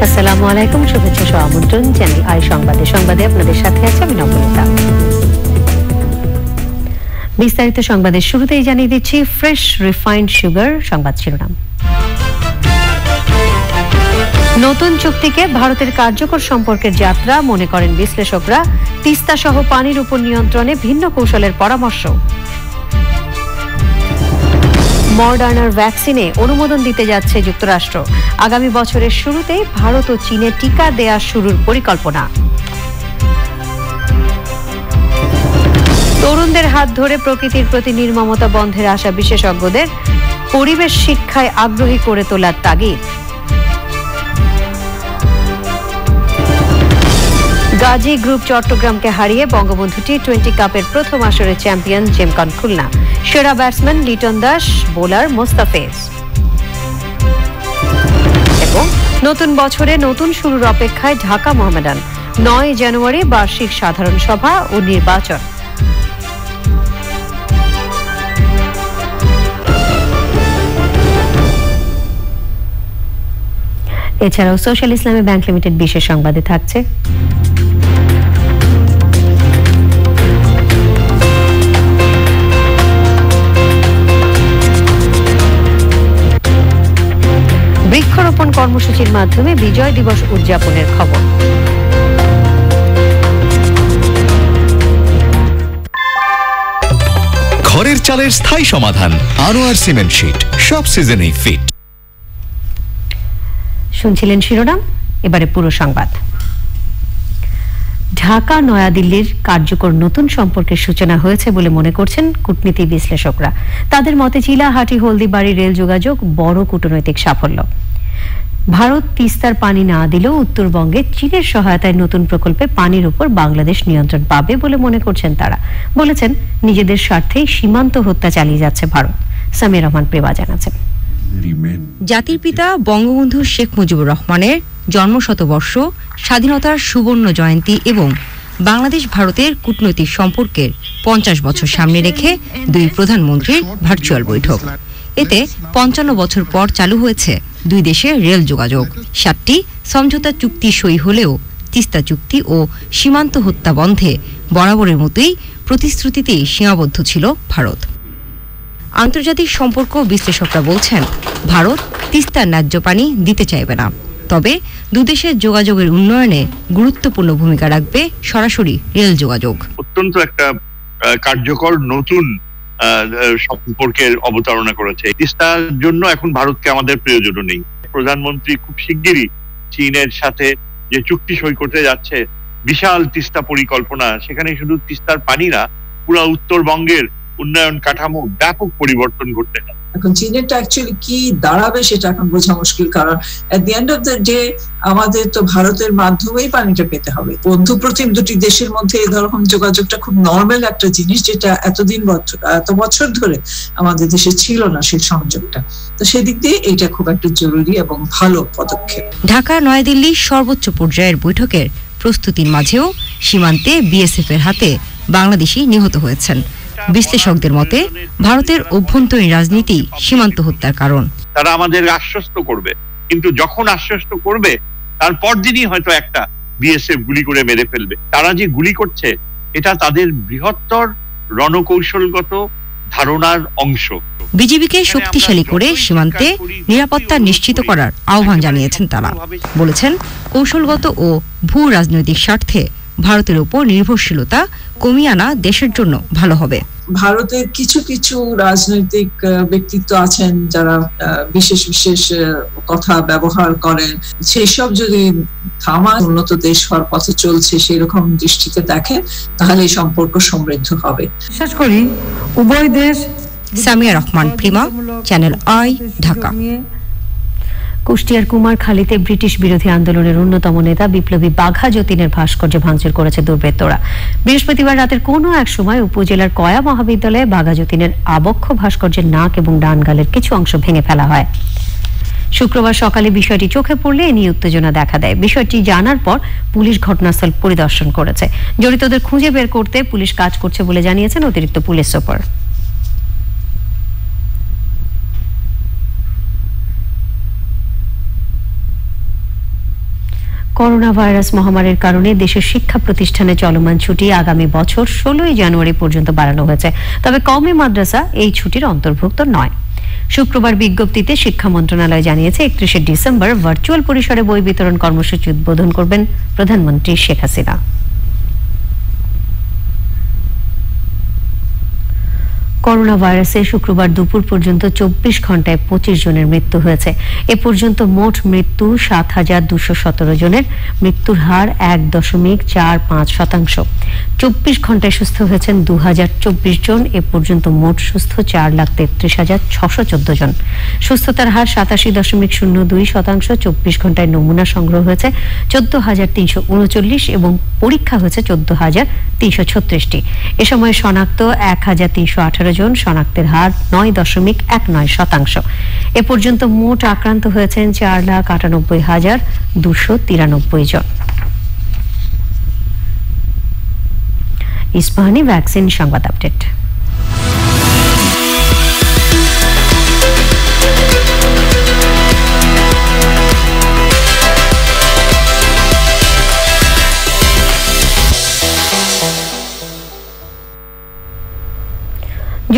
আসসালামু আলাইকুম, শুভেচ্ছা সহ আমন্ত্রণ চ্যানেল আই সংবাদে আপনাদের সাথে আছে আমি নবনীতা। বিস্তারিত সংবাদের শুরুতেই জানিয়ে দিচ্ছি ফ্রেশ রিফাইন্ড সুগার সংবাদ শিরোনাম। নতুন চুক্তিকে ভারতের কার্যকর সম্পর্কের যাত্রা মনে করেন বিশ্লেষকরা। তিস্তা সহ পানির উপর নিয়ন্ত্রণে ভিন্ন কৌশলের পরামর্শ। মডার্নার ভ্যাকসিনে অনুমোদন দিতে যাচ্ছে যুক্তরাষ্ট্র। আগামী বছরের শুরুতেই ভারত ও চীনে টিকা দেয়া শুরুর পরিকল্পনা। তরুণদের হাত ধরে প্রকৃতির প্রতি নির্মমতা বন্ধের আশা বিশেষজ্ঞদের। পরিবেশ শিক্ষায় আগ্রহী করে তোলার তাগিদ। গাজী গ্রুপ চট্টগ্রামকে হারিয়ে বঙ্গবন্ধু টি-20 কাপের প্রথম আসরে চ্যাম্পিয়ন জেমকন খুলনা। সেরা ব্যাটসম্যান লিটন দাস, বোলার মোস্তাফিজ। এবং নতুন বছরে নতুন শুরুর অপেক্ষায় ঢাকা মোহামেডান। 9 জানুয়ারি বার্ষিক সাধারণ সভা ও নির্বাচন। এছাড়াও সোশ্যাল ইসলামী ব্যাংক লিমিটেড বিশেষ সংবাদে থাকছে বৃক্ষরোপণ কর্মসূচির মাধ্যমে বিজয় দিবস উদযাপনের খবর। ঘরের চালের স্থায়ী সমাধান আনোয়ার সিমেন্ট শীট, সব সিজনেই ফিট। শুনছিলেন শিরোনাম, এবারে পুরো সংবাদ। ঢাকা নয়াদিল্লির কার্যকর নতুন সম্পর্কের সূচনা হয়েছে বলে মনে করছেন কূটনীতি বিশ্লেষকরা। তাদের মতে চিলাহাটি হলদিবাড়ি রেল যোগাযোগ বড় কূটনৈতিক সাফল্য। ভারত তিস্তার পানি না দিলেও উত্তরবঙ্গে চীনের সহায়তায় নতুন প্রকল্পে পানির উপর বাংলাদেশ নিয়ন্ত্রণ পাবে বলে মনে করছেন তারা। বলেছেন নিজেদের স্বার্থেই সীমান্ত হত্যা চালিয়ে যাচ্ছে ভারত। সামিয়া রহমান প্রেমা জানাচ্ছেন। জাতির পিতা বঙ্গবন্ধু শেখ মুজিবুর রহমানের জন্মশতবর্ষ, স্বাধীনতার সুবর্ণ জয়ন্তী এবং বাংলাদেশ ভারতের কূটনৈতিক সম্পর্কের 50 বছর সামনে রেখে দুই প্রধানমন্ত্রীর ভার্চুয়াল বৈঠক। এতে 55 বছর পর চালু হয়েছে দুই দেশের রেল যোগাযোগ। 7টি সমঝোতা চুক্তি সই হলেও তিস্তা চুক্তি ও সীমান্ত হত্যা বন্ধে বরাবরের মতোই প্রতিশ্রুতিতেই সীমাবদ্ধ ছিল ভারত। আন্তর্জাতিক সম্পর্ক বিশ্লেষকরা বলছেন ভারত তিস্তার ন্যায্য পানি দিতে চাইবে না, তবে দুদেশের যোগাযোগের উন্নয়নে গুরুত্বপূর্ণ ভূমিকা রাখবে সরাসরি রেল যোগাযোগ। অত্যন্ত একটা কার্যকর নতুন সম্পর্কের অবতারণা করেছে। তিস্তার জন্য এখন ভারতকে আমাদের প্রয়োজনও নেই। প্রধানমন্ত্রী খুব শিগগিরই চীনের সাথে যে চুক্তি সই করতে যাচ্ছে, বিশাল তিস্তা পরিকল্পনা, সেখানে শুধু তিস্তার পানি না, পুরো উত্তরবঙ্গের উন্নয়ন কাঠামো ব্যাপক পরিবর্তন ঘটতে পারে। এখন চীনেরটা অ্যাকচুয়ালি কি দাঁড়াবে সেটা এখন বোঝা মুশকিল, কারণ at the end of the day আমাদের তো ভারতের মাধ্যমেই পানিটা পেতে হবে। বন্ধু প্রতিম দুটি দেশের মধ্যে এই ধরনের যোগাযোগটা খুব নর্মাল একটা জিনিস, যেটা এত বছর ধরে আমাদের দেশে ছিল না সেই সংযোগটা। তো সেদিক দিয়ে এইটা খুব একটা জরুরি এবং ভালো পদক্ষেপ। ঢাকা নয়াদিল্লির সর্বোচ্চ পর্যায়ের বৈঠকের প্রস্তুতির মাঝেও সীমান্তে বিএসএফ এর হাতে বাংলাদেশি নিহত হয়েছেন। বিশ্লেষকদের মতে ভারতের অভ্যন্তরীণ রাজনীতি সীমান্ত হত্যার কারণ। তারা আমাদের আশ্বস্ত করবে, কিন্তু যখন আশ্বস্ত করবে তারপর দিনই হয়তো একটা বিএসএফ গুলি করে মেরে ফেলবে। তারা যে গুলি করছে এটা তাদের বৃহত্তর রণকৌশলগত ধারণার অংশ। বিজিবিকে শক্তিশালী করে সীমান্তে নিরাপত্তা নিশ্চিত করার আহ্বান জানিয়েছেন তারা। বলেছেন কৌশলগত ও ভূ রাজনৈতিক স্বার্থে ভারতের উপর নির্ভরশীলতা কমিয়ে আনা দেশের জন্য ভালো হবে। ভারতের কিছু কিছু রাজনৈতিক ব্যক্তিত্ব আছেন যারা বিশেষ বিশেষ কথা ব্যবহার করেন, সেই সব যদি থামা উন্নত দেশ হওয়ার পথে চলছে সেরকম দৃষ্টিতে দেখে, তাহলে এই সম্পর্ক সমৃদ্ধ হবে। বিশেষ করে উভয় দেশ। Samia Rahman Prima, channel I, Dhaka. কুষ্টিয়ার কুমারখালীতে ব্রিটিশ বিরোধী আন্দোলনের অন্যতম নেতা বিপ্লবী বাঘা যতীনের ভাস্কর্য ভাঙচুর করেছে দুর্বৃত্তরা। বৃহস্পতিবার রাতের কোনো এক সময় উপজেলার কয়া মহাবিদ্যালয়ে বাঘা যতীনের আবক্ষ ভাস্কর্যের নাক এবং ডান গালের কিছু অংশ ভেঙে ফেলা হয়। শুক্রবার সকালে বিষয়টি চোখে পড়লে এ নিয়ে উত্তেজনা দেখা দেয়। বিষয়টি জানার পর পুলিশ ঘটনাস্থল পরিদর্শন করেছে। জড়িতদের খুঁজে বের করতে পুলিশ কাজ করছে বলে জানিয়েছেন অতিরিক্ত পুলিশ সুপার। করোনা ভাইরাস মহামারীর কারণে দেশের শিক্ষা প্রতিষ্ঠানে চলমান ছুটি আগামী বছর 16 জানুয়ারি পর্যন্ত বাড়ানো হয়েছে, তবে কওমি মাদ্রাসা এই ছুটির অন্তর্ভুক্ত নয়। শুক্রবার বিজ্ঞপ্তিতে শিক্ষা মন্ত্রণালয় জানিয়েছে 31 ডিসেম্বর ভার্চুয়াল পরিসরে বই বিতরণ কর্মসূচি উদ্বোধন করবেন প্রধানমন্ত্রী শেখ হাসিনা। করোনা ভাইরাসে শুক্রবার দুপুর পর্যন্ত 24 ঘন্টায় 25 জনের মৃত্যু হয়েছে। এ পর্যন্ত মোট মৃত্যু 7,217 জনের, মৃত্যুর হার 1.45%। 24 ঘন্টায় সুস্থ হয়েছেন 2,024 জন। এ পর্যন্ত মোট সুস্থ 4,33,614 জন। সুস্থতার হার 87.02%। 24 ঘন্টায় নমুনা সংগ্রহ হয়েছে 14,339 এবং পরীক্ষা হয়েছে 14,336টি। এ সময় শনাক্ত 1,318 জন, শনাক্তের হার 9.19%। এ পর্যন্ত মোট আক্রান্ত হয়েছেন 4,98,293 জন। ইস্পাহানি ভ্যাকসিন সংবাদ আপডেট।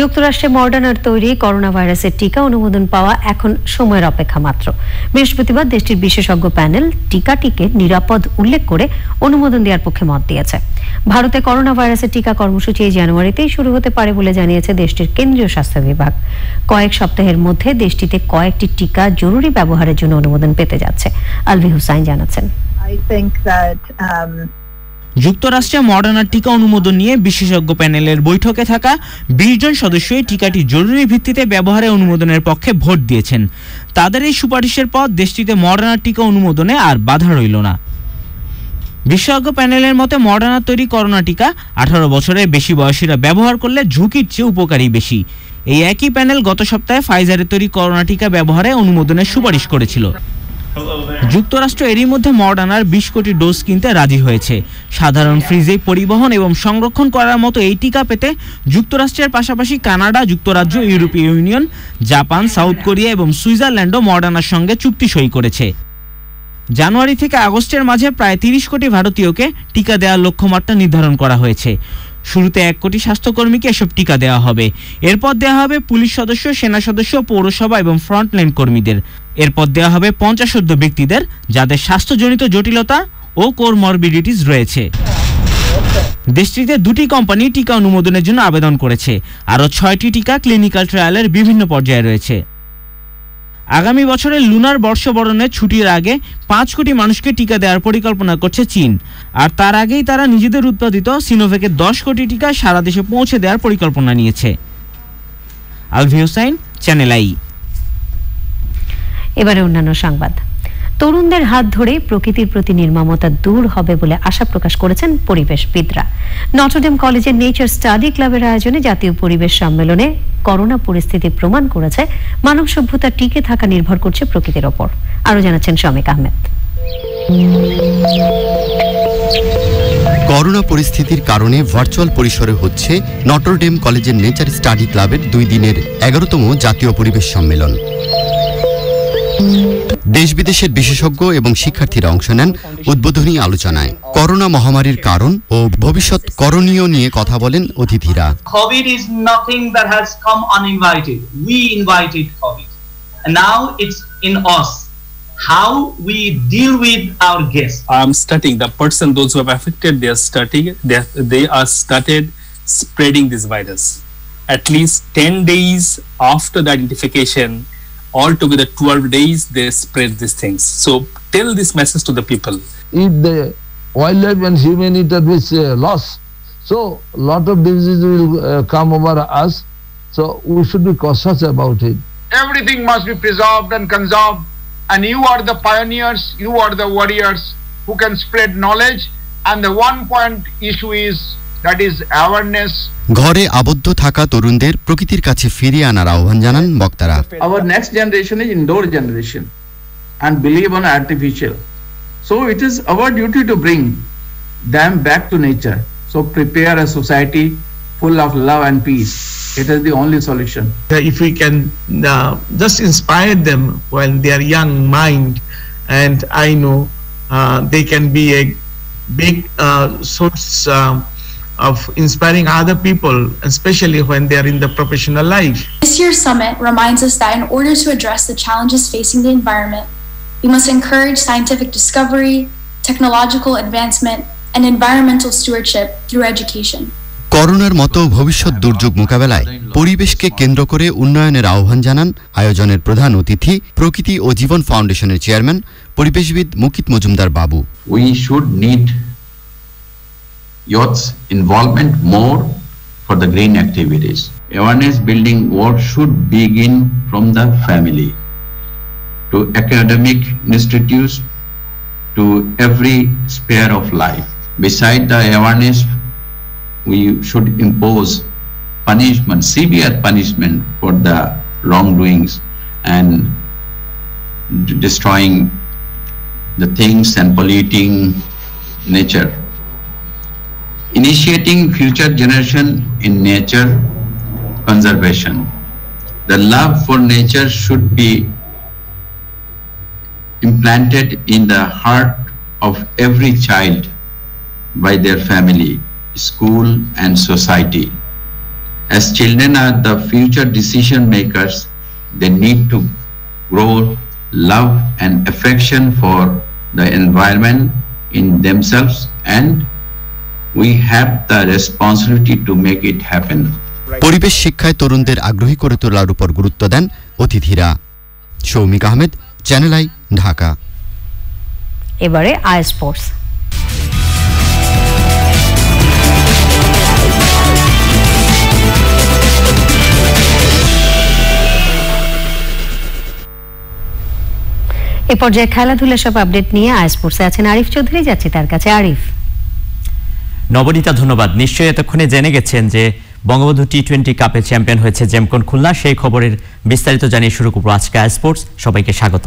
যুক্তরাষ্ট্রে মডার্নার তৈরি করোনা ভাইরাসের টিকা অনুমোদন পাওয়া এখন সময়ের অপেক্ষা মাত্র। বৃহস্পতিবার দেশটির বিশেষজ্ঞ প্যানেল টিকাটিকে নিরাপদ উল্লেখ করে অনুমোদন দেওয়ার পক্ষে মত দিয়েছে। ভারতে করোনা ভাইরাসের টিকা কর্মসূচি এই জানুয়ারিতেই শুরু হতে পারে বলে জানিয়েছে দেশটির কেন্দ্রীয় স্বাস্থ্য বিভাগ। কয়েক সপ্তাহের মধ্যে দেশটিতে কয়েকটি টিকা জরুরি ব্যবহারের জন্য অনুমোদন পেতে যাচ্ছে। আলভি হুসাইন জানাচ্ছেন। যুক্তরাষ্ট্রে মডার্নার টিকা অনুমোদন নিয়ে বিশেষজ্ঞ প্যানেলের বৈঠকে থাকা 20 জন সদস্যই টিকাটি জরুরি ভিত্তিতে ব্যবহারে অনুমোদনের পক্ষে ভোট দিয়েছেন। তাদের এই সুপারিশের পর দেশটিতে মডার্নার টিকা অনুমোদনে আর বাধা রইল না। বিশেষজ্ঞ প্যানেলের মতে মডার্নার তৈরি করোনা টিকা 18 বছরের বেশি বয়সীরা ব্যবহার করলে ঝুঁকির চেয়ে উপকারী বেশি। এই একই প্যানেল গত সপ্তাহে ফাইজারের তৈরি করোনা টিকা ব্যবহারে অনুমোদনের সুপারিশ করেছিল। যুক্তরাষ্ট্র এরই মধ্যে মডার্নার 20 কোটি ডোজ কিনতে রাজি হয়েছে। সাধারণ ফ্রিজে পরিবহন এবং সংরক্ষণ করার মতো এই টিকা পেতে যুক্তরাষ্ট্রের পাশাপাশি কানাডা, যুক্তরাজ্য, ইউরোপীয় ইউনিয়ন, জাপান, সাউথ কোরিয়া এবং সুইজারল্যান্ডও মডার্নার সঙ্গে চুক্তি সই করেছে। জানুয়ারি থেকে আগস্টের মাঝে প্রায় 30 কোটি ভারতীয়কে টিকা দেওয়ার লক্ষ্যমাত্রা নির্ধারণ করা হয়েছে। শুরুতে 1 কোটি স্বাস্থ্যকর্মীকে এসব টিকা দেওয়া হবে। এরপর দেওয়া হবে পুলিশ সদস্য, সেনা সদস্য, পৌরসভা এবং ফ্রন্টলাইন কর্মীদের। এরপর দেওয়া হবে 50 ব্যক্তিদের যাদের স্বাস্থ্যজনিত জটিলতা ও কোরমরবিডিটিস রয়েছে। দেশটিতে 2টি কোম্পানি টিকা অনুমোদনের জন্য আবেদন করেছে। আরও 6টি টিকা ক্লিনিক্যাল ট্রায়ালের বিভিন্ন পর্যায়ে রয়েছে। আগামী বছরের লুনার বর্ষবরণের ছুটির আগে 5 কোটি মানুষকে টিকা দেওয়ার পরিকল্পনা করছে চীন। আর তার আগেই তারা নিজেদের উৎপাদিত সিনোভ্যাকের 10 কোটি টিকা সারা দেশে পৌঁছে দেওয়ার পরিকল্পনা নিয়েছে। Alvi Hossain, channel I. এবারে অন্যান্য সংবাদ। তরুণদের হাত ধরে প্রকৃতির প্রতি নির্মমতা দূর হবে বলে আশা প্রকাশ করেছেন পরিবেশবিদরা। নটরডেম কলেজের নেচার স্টাডি ক্লাবের আয়োজনে জাতীয় পরিবেশ সম্মেলনে করোনা পরিস্থিতি প্রমাণ করেছে মানব সভ্যতা টিকে থাকা নির্ভর করছে প্রকৃতির ওপর। আরো জানাচ্ছেন শমিক আহমেদ। করোনা পরিস্থিতির কারণে ভার্চুয়াল পরিসরে হচ্ছে নটরডেম কলেজের নেচার স্টাডি ক্লাবের 2 দিনের 11তম জাতীয় পরিবেশ সম্মেলন। দেশ বিদেশের বিশেষজ্ঞ এবং শিক্ষার্থীরা অংশ নেন উদ্বোধনী আলোচনায়। করোনা মহামারীর কারণ ও ভবিষ্যৎ করণীয় নিয়ে কথা বলেন অতিথিরা। COVID is nothing that has come uninvited. We invited COVID. And now it's in us. How we deal with our guests. I'm studying the person, those who have affected, they are started spreading this virus. At least 10 days after the identification, altogether 12 days they spread these things. So tell this message to the people. If the wildlife and human interface lost, so a lot of diseases will come over us. So we should be cautious about it. Everything must be preserved and conserved, and you are the pioneers, you are the warriors who can spread knowledge. And the one point issue is that is awareness. ঘরে আবদ্ধ থাকা তরুণদের প্রকৃতির কাছে ফিরিয়ে আনার আহ্বান জানান বক্তারা। Our next generation is indoor generation and believe on artificial. So it is our duty to bring them back to nature. So prepare a society full of love and peace. It is the only solution. If we can just inspire them when they are young mind, and I know they can be a big source of inspiring other people, especially when they are in the professional life. This year's summit reminds us that in order to address the challenges facing the environment, we must encourage scientific discovery, technological advancement, and environmental stewardship through education. করোনার মতো ভবিষ্যৎ দুর্যোগ মোকাবেলায় পরিবেশকে কেন্দ্র করে উন্নয়নের আহ্বান জানান আয়োজনের প্রধান অতিথি প্রকৃতি ও জীবন ফাউন্ডেশনের chairman পরিবেশবিদ Mukit Majumdar Babu. We should need youth's involvement more for the green activities. Awareness building work should begin from the family to academic institutes to every sphere of life. Beside the awareness, we should impose punishment, severe punishment for the wrongdoings and destroying the things and polluting nature. Initiating future generation in nature conservation. The love for nature should be implanted in the heart of every child by their family, school and society. As children are the future decision makers, they need to grow love and affection for the environment in themselves, and we have the responsibility to make it happen. পরিবেশ শিক্ষায় তরুণদের আগ্রহী করে তোলার উপর গুরুত্ব দেন অতিথিরা। Soumik Ahmed, channel I, Dhaka. এবারে আই স্পোর্টস। এ পর্যায়ে খেলাধুলা সব আপডেট নিয়ে আই স্পোর্টসে আছেন আরিফ চৌধুরী, যাচ্ছি তার কাছে। আরিফ। নবনীতা, ধন্যবাদ। নিশ্চয়ই এতক্ষণে জেনে গেছেন যে বঙ্গবন্ধু টি-20 কাপে চ্যাম্পিয়ন হয়েছে জেমকন খুলনা। সেই খবরের বিস্তারিত জানিয়ে শুরু করব আজকে আই স্পোর্টস। সবাইকে স্বাগত।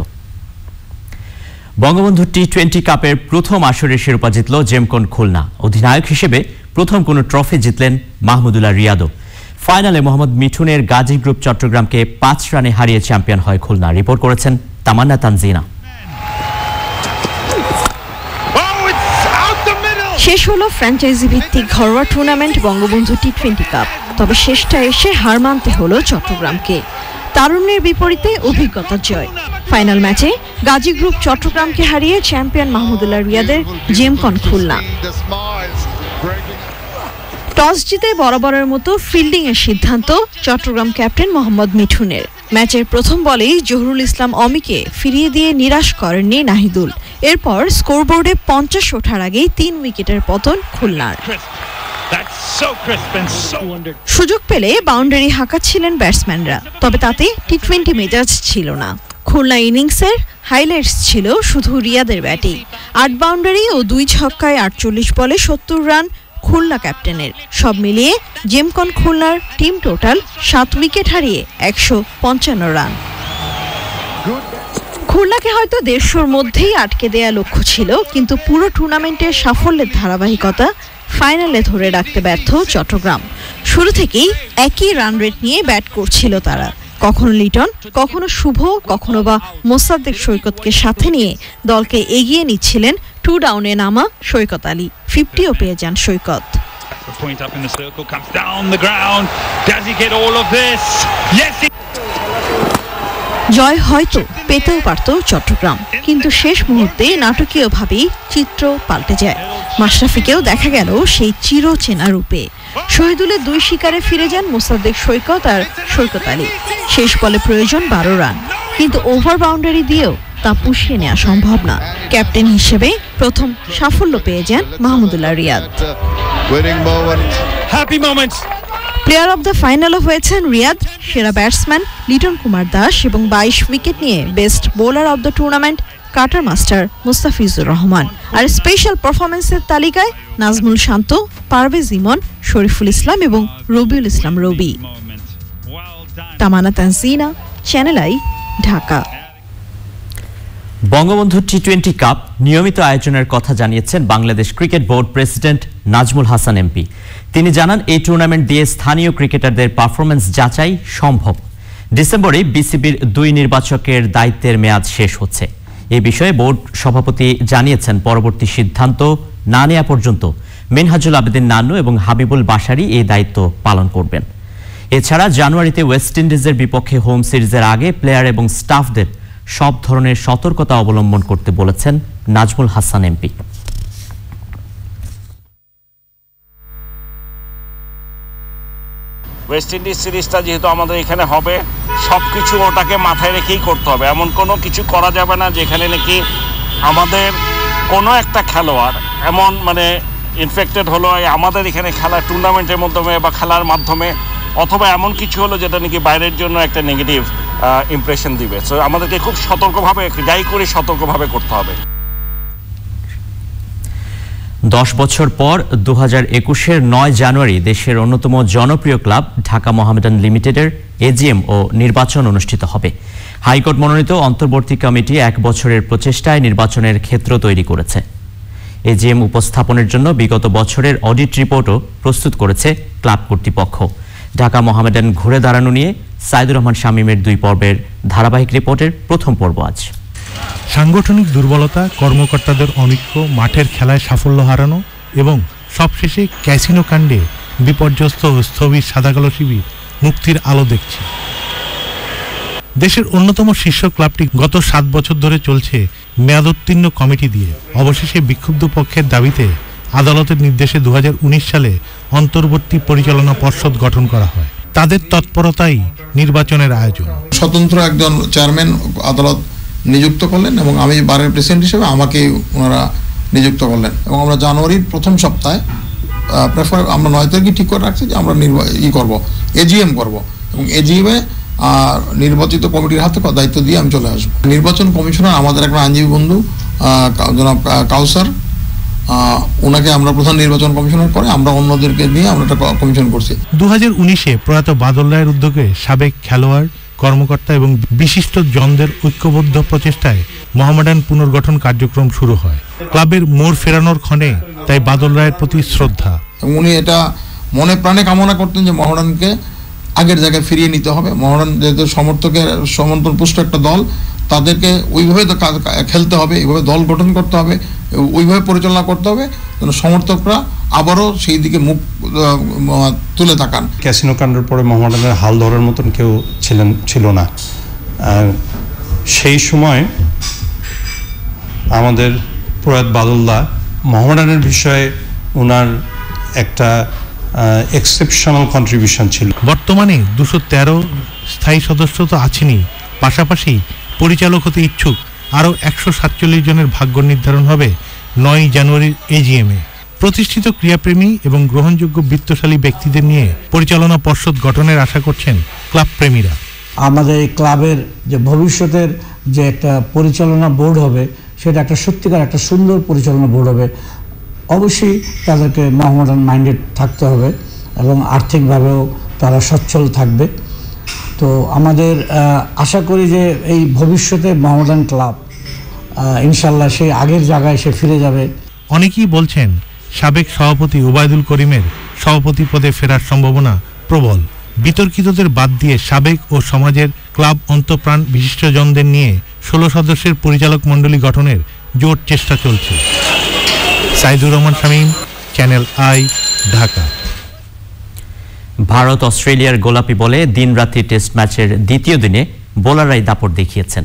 বঙ্গবন্ধু টি-20 কাপের প্রথম আসরের শিরোপা জিতল জেমকন খুলনা। অধিনায়ক হিসেবে প্রথম কোনো ট্রফি জিতলেন মাহমুদুল্লাহ রিয়াদও। ফাইনালে মোহাম্মদ মিঠুনের গাজী গ্রুপ চট্টগ্রামকে 5 রানে হারিয়ে চ্যাম্পিয়ন হয় খুলনা। রিপোর্ট করেছেন তামান্না তানজিনা। শেষ হলো ফ্র্যাঞ্চাইজি ভিত্তিক ঘরোয়া টুর্নামেন্ট বঙ্গবন্ধু টি-20 কাপ। তবে শেষটা এসে হার মানতে হলো চট্টগ্রামকে। তারুণ্যের বিপরীতে অভিজ্ঞতার জয়। ফাইনাল ম্যাচে গাজী গ্রুপ চট্টগ্রামকে হারিয়ে চ্যাম্পিয়ন মাহমুদুল্লাহ রিয়াদের জেমকন খুলনা। টস জিতে বরাবরের মতো ফিল্ডিং এর সিদ্ধান্ত চট্টগ্রাম ক্যাপ্টেন মোহাম্মদ মিঠুনের। ম্যাচের প্রথম বলেই জহুরুল ইসলাম অমিকে ফিরিয়ে দিয়ে নিরাশ করেননি নাহিদুল। এরপর স্কোরবোর্ডে 50 ওঠার আগেই 3 উইকেটের পতন খুলনার। সুযোগ পেলে বাউন্ডারি হাঁকাচ্ছিলেন ব্যাটসম্যানরা, তবে তাতে টি-20 মেজাজ ছিল না। খুলনা ইনিংসের হাইলাইটস ছিল শুধু রিয়াদের ব্যাটিং। 8 বাউন্ডারি ও 2 ছক্কায় 48 বলে 70 রান খুলনা ক্যাপ্টেনের। সব মিলিয়ে জেমকন খুলনার টিম টোটাল 7 উইকেট হারিয়ে 155 রান। খুলনাকে হয়তো 150-র মধ্যেই আটকে দেয়া লক্ষ্য ছিল, কিন্তু পুরো টুর্নামেন্টের সাফল্যের ধারাবাহিকতা ফাইনালে ধরে রাখতে ব্যর্থ চট্টগ্রাম। শুরু থেকেই একই রান রেট নিয়ে ব্যাট করছিল তারা। কখনো লিটন, কখনো শুভ, কখনো বা মোসাদ্দেক সৈকতকে সাথে নিয়ে দলকে এগিয়ে নিচ্ছিলেন 2 ডাউনে নামা সৈকত আলী। 50ও পেয়ে যান সৈকত। জয় হয়তো পেতেও পারত চট্টগ্রাম, কিন্তু শেষ মুহূর্তে নাটকীয়ভাবেই চিত্র পাল্টে যায়। মাশরাফিকেও দেখা গেল সেই চিরচেনা রূপে। শহীদুলের 2 শিকারে ফিরে যান মোসাদ্দেক সৈকত আর সৈকত আলী। শেষ বলে প্রয়োজন 12 রান, কিন্তু ওভার বাউন্ডারি দিয়েও তা পুষিয়ে নেওয়া সম্ভব না। ক্যাপ্টেন হিসেবে প্রথম সাফল্য পেয়ে যান Mahmudullah Riyad. Player of the ফাইনালও হয়েছেন রিয়াদ। সেরা ব্যাটসম্যান লিটন কুমার দাস এবং 22 উইকেট নিয়ে best bowler of the tournament cutter master Mustafizur Rahman. আর স্পেশাল পারফরমেন্সের তালিকায় নাজমুল শান্ত, পারভেজ ইমন, শরীফুল ইসলাম এবং রবিউল ইসলাম রবি। Tamanna Tanzina, channel I, Dhaka. বঙ্গবন্ধু টি-20 কাপ নিয়মিত আয়োজনের কথা জানিয়েছেন Bangladesh cricket board president Nazmul Hasan MP. তিনি জানান এই টুর্নামেন্ট দিয়ে স্থানীয় ক্রিকেটারদের পারফরমেন্স যাচাই সম্ভব। ডিসেম্বরে বিসিবির 2 নির্বাচকের দায়িত্বের মেয়াদ শেষ হচ্ছে। এই বিষয়ে বোর্ড সভাপতি জানিয়েছেন পরবর্তী সিদ্ধান্ত না নেওয়া পর্যন্ত মিনহাজুল আবেদিন নান্নু এবং হাবিবুল বাশারি এই দায়িত্ব পালন করবেন। এছাড়া জানুয়ারিতে ওয়েস্ট ইন্ডিজের বিপক্ষে হোম সিরিজের আগে প্লেয়ার এবং স্টাফদের সব ধরনের সতর্কতা অবলম্বন করতে বলেছেন Nazmul Hasan MP. West Indies সিরিজটা যেহেতু আমাদের এখানে হবে, সবকিছু ওটাকে মাথায় রেখেই করতে হবে। এমন কোনো কিছু করা যাবে না যেখানে নাকি আমাদের কোনো একটা খেলোয়াড় এমন ইনফেক্টেড হলো আমাদের এখানে খেলা টুর্নামেন্টের মাধ্যমে বা খেলার মাধ্যমে, অথবা এমন কিছু হলো যেটা নাকি বাইরের জন্য একটা নেগেটিভ ইমপ্রেশন দিবে। সো আমাদেরকে খুব সতর্কভাবে, যাই করে সতর্কভাবে করতে হবে। 10 বছর পর 2021-এর 9 জানুয়ারি দেশের অন্যতম জনপ্রিয় ক্লাব ঢাকা মোহামেডান লিমিটেডের এজিএম ও নির্বাচন অনুষ্ঠিত হবে। হাইকোর্ট মনোনীত অন্তর্বর্তী কমিটি 1 বছরের প্রচেষ্টায় নির্বাচনের ক্ষেত্র তৈরি করেছে। এজিএম উপস্থাপনের জন্য বিগত বছরের অডিট রিপোর্টও প্রস্তুত করেছে ক্লাব কর্তৃপক্ষ। ঢাকা মোহামেডান ঘুরে দাঁড়ানো নিয়ে সাইদুর রহমান শামীমের 2 পর্বের ধারাবাহিক রিপোর্টের প্রথম পর্ব আজ। সাংগঠনিক দুর্বলতা, কর্মকর্তাদের অনৈক্য, মাঠের খেলায় সাফল্য হারানো এবং সবশেষে ক্যাসিনো কাণ্ডে বিপর্যস্ত ও স্থবির সাদাকালো শিবির মুক্তির আলো দেখছে। দেশের অন্যতম শীর্ষ ক্লাবটি গত 7 বছর ধরে চলছে মেয়াদোত্তীর্ণ কমিটি দিয়ে। অবশেষে বিক্ষুব্ধ পক্ষের দাবিতে আদালতের নির্দেশে 2019 সালে অন্তর্বর্তী পরিচালনা পর্ষদ গঠন করা হয়। তাদের তৎপরতাই নির্বাচনের আয়োজন। স্বতন্ত্র একজন চেয়ারম্যান আদালত নিযুক্ত করলেন এবং আমি বারের প্রেসিডেন্ট হিসেবে আমাকে ওনারা নিযুক্ত করলেন এবং আমরা জানুয়ারির প্রথম সপ্তাহে আমরা 9 তারিখে ঠিক করে রাখছি যে আমরা এজিএম করব এবং এজিএমে নির্বাচিত কমিটির হাতে দায়িত্ব দিয়ে আমি চলে আসবো। নির্বাচন কমিশনার আমাদের একটা আইনজীবী বন্ধু জনাব কাউসার, ওনাকে আমরা প্রধান নির্বাচন কমিশনার করে আমরা অন্যদেরকে নিয়ে আমরা একটা কমিশন করছি। 2019-এ প্রয়াত বাদল রায়ের উদ্যোগে সাবেক খেলোয়াড়, কর্মকর্তা এবং বিশিষ্ট জনদের ঐক্যবদ্ধ প্রচেষ্টায় মোহামেডান পুনর্গঠন কার্যক্রম শুরু হয়। ক্লাবের মোড় ফেরানোর ক্ষণে তাই বাদল রায়ের প্রতি শ্রদ্ধা। উনি এটা মনে প্রাণে কামনা করতেন যে মোহামেডানকে আগের জায়গায় ফিরিয়ে নিতে হবে। মোহামেডান যেহেতু সমর্থন পুষ্ট একটা দল, তাদেরকে ওইভাবে খেলতে হবে, এইভাবে দল গঠন করতে হবে, ওইভাবে পরিচালনা করতে হবে যেন সমর্থকরা আবারও সেই দিকে মুখ তুলে তাকান। ক্যাসিনো কাণ্ডের পরে মোহামেডানের হাল ধরার মতন কেউ ছিল না। সেই সময় আমাদের প্রয়াত বাদলদা মোহামেডানের বিষয়ে ওনার একটা এক্সেপশনাল কন্ট্রিবিউশন ছিল। বর্তমানে 213 স্থায়ী সদস্য তো আছেনই, পাশাপাশি পরিচালক হতে ইচ্ছুক আরও 147 জনের ভাগ্য নির্ধারণ হবে 9 জানুয়ারির এজিএমে। প্রতিষ্ঠিত ক্রীড়াপ্রেমী এবং গ্রহণযোগ্য বিত্তশালী ব্যক্তিদের নিয়ে পরিচালনা পর্ষদ গঠনের আশা করছেন ক্লাব প্রেমীরা। আমাদের এই ক্লাবের যে ভবিষ্যতের যে একটা পরিচালনা বোর্ড হবে, সেটা একটা সত্যিকার একটা সুন্দর পরিচালনা বোর্ড হবে। অবশ্যই তাদেরকে মোহামেডান মাইন্ডেড থাকতে হবে এবং আর্থিকভাবেও তারা সচ্ছল থাকবে। তো আমাদের আশা করি যে এই ভবিষ্যতে মোহামেডান ক্লাব ইনশাল্লাহ সেই আগের জায়গায় সে ফিরে যাবে। অনেকেই বলছেন সাবেক সভাপতি ওবায়দুল করিমের সভাপতি পদে ফেরার সম্ভাবনা প্রবল। বিতর্কিতদের বাদ দিয়ে সাবেক ও সমাজের ক্লাব অন্তঃপ্রাণ বিশিষ্টজনদের নিয়ে 16 সদস্যের পরিচালক মণ্ডলী গঠনের জোর চেষ্টা চলছে। Saidur Rahman Shamim, channel I, Dhaka. ভারত অস্ট্রেলিয়ার গোলাপি বলে দিনরাত্রি টেস্ট ম্যাচের দ্বিতীয় দিনে বোলাররাই দাপট দেখিয়েছেন।